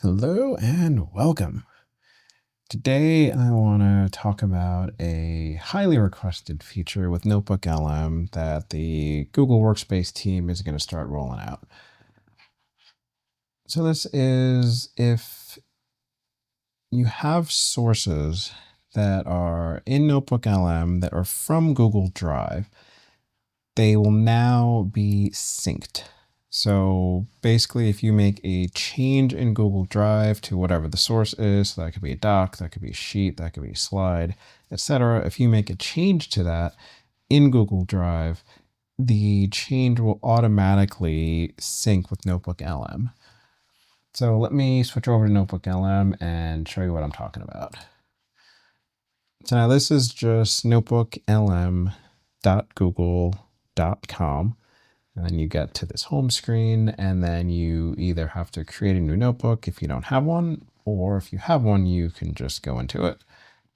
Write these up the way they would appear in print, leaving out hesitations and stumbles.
Hello and welcome. Today I want to talk about a highly requested feature with NotebookLM that the Google Workspace team is going to start rolling out. So this is if you have sources that are in NotebookLM that are from Google Drive, they will now be synced. So basically, if you make a change in Google Drive to whatever the source is, so that could be a doc, that could be a sheet, that could be a slide, etc. If you make a change to that in Google Drive, the change will automatically sync with NotebookLM. So let me switch over to NotebookLM and show you what I'm talking about. So now this is just notebooklm.google.com. And then you get to this home screen, and then you either have to create a new notebook if you don't have one, or if you have one, you can just go into it.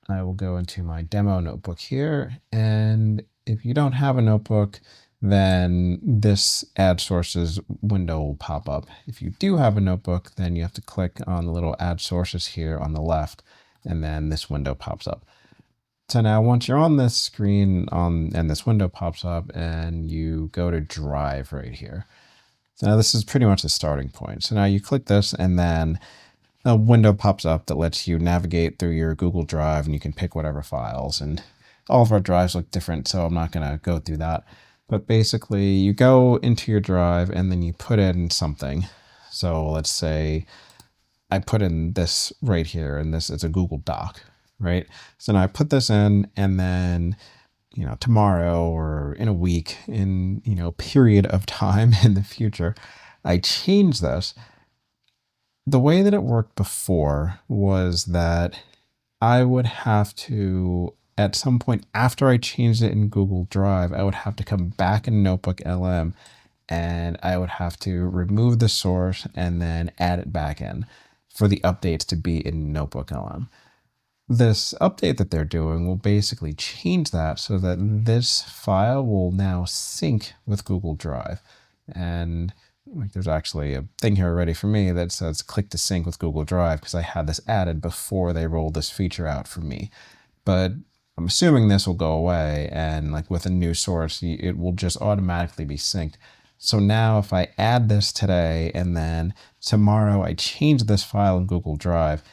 I will go into my demo notebook here, and if you don't have a notebook, then this add sources window will pop up. If you do have a notebook, then you have to click on the little add sources here on the left, and then this window pops up. So now once you're on this screen and this window pops up and you go to Drive right here. So now this is pretty much the starting point. So now you click this and then a window pops up that lets you navigate through your Google Drive and you can pick whatever files, and all of our drives look different, so I'm not going to go through that. But basically you go into your drive and then you put in something. So let's say I put in this right here, and this is a Google Doc. Right. So now I put this in, and then, tomorrow or in a week, in, period of time in the future, I change this. The way that it worked before was that I would have to, at some point after I changed it in Google Drive, I would have to come back in NotebookLM and I would have to remove the source and then add it back in for the updates to be in NotebookLM. This update that they're doing will basically change that so that this file will now sync with Google Drive. And there's actually a thing here already for me that says click to sync with Google Drive because I had this added before they rolled this feature out for me. But I'm assuming this will go away, and with a new source, it will just automatically be synced. So now if I add this today and then tomorrow I change this file in Google Drive,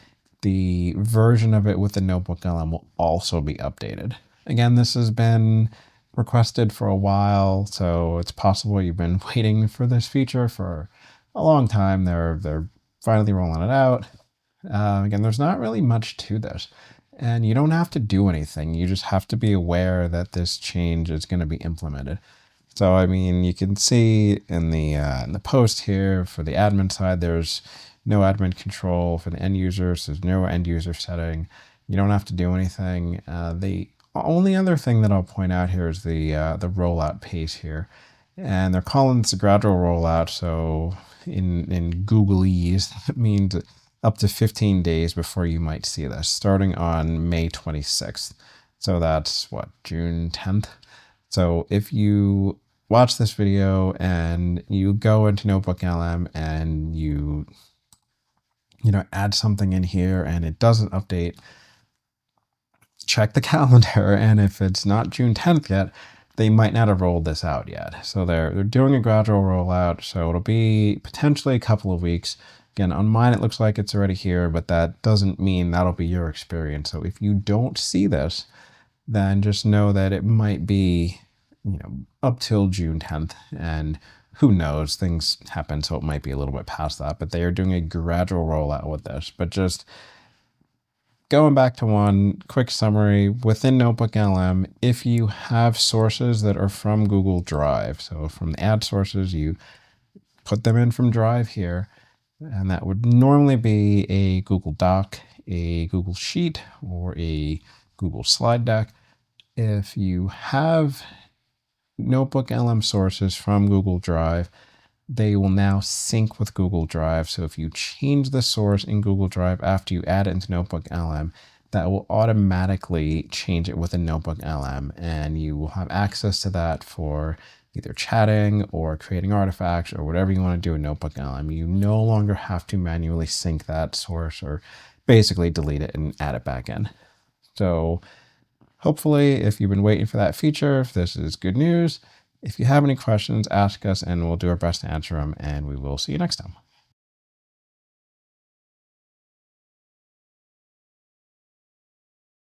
the version of it with the NotebookLM will also be updated. Again, this has been requested for a while, so it's possible you've been waiting for this feature for a long time. They're finally rolling it out. Again, there's not really much to this, and you don't have to do anything. You just have to be aware that this change is going to be implemented. So, you can see in the post here for the admin side, there's no admin control. For the end users, there's no end user setting. You don't have to do anything. The only other thing that I'll point out here is the rollout pace here. And they're calling this a gradual rollout. So in Googleese, that means up to 15 days before you might see this, starting on May 26th. So that's June 10th. So if you watch this video and you go into NotebookLM and you add something in here and it doesn't update, check the calendar. And if it's not June 10th yet, they might not have rolled this out yet. So they're doing a gradual rollout. So it'll be potentially a couple of weeks. Again, on mine, it looks like it's already here, but that doesn't mean that'll be your experience. So if you don't see this, then just know that it might be, up till June 10th. And who knows, things happen, so it might be a little bit past that, but they are doing a gradual rollout with this. But just going back to one quick summary, within NotebookLM, if you have sources that are from Google Drive, so from the add sources, you put them in from Drive here, and that would normally be a Google Doc, a Google Sheet, or a Google Slide deck. If you have NotebookLM sources from Google Drive, they will now sync with Google Drive. So if you change the source in Google Drive after you add it into NotebookLM, that will automatically change it within NotebookLM, and you will have access to that for either chatting or creating artifacts or whatever you want to do in NotebookLM, you no longer have to manually sync that source or basically delete it and add it back in. So hopefully, if you've been waiting for that feature, this is good news. If you have any questions, ask us and we'll do our best to answer them, and we will see you next time.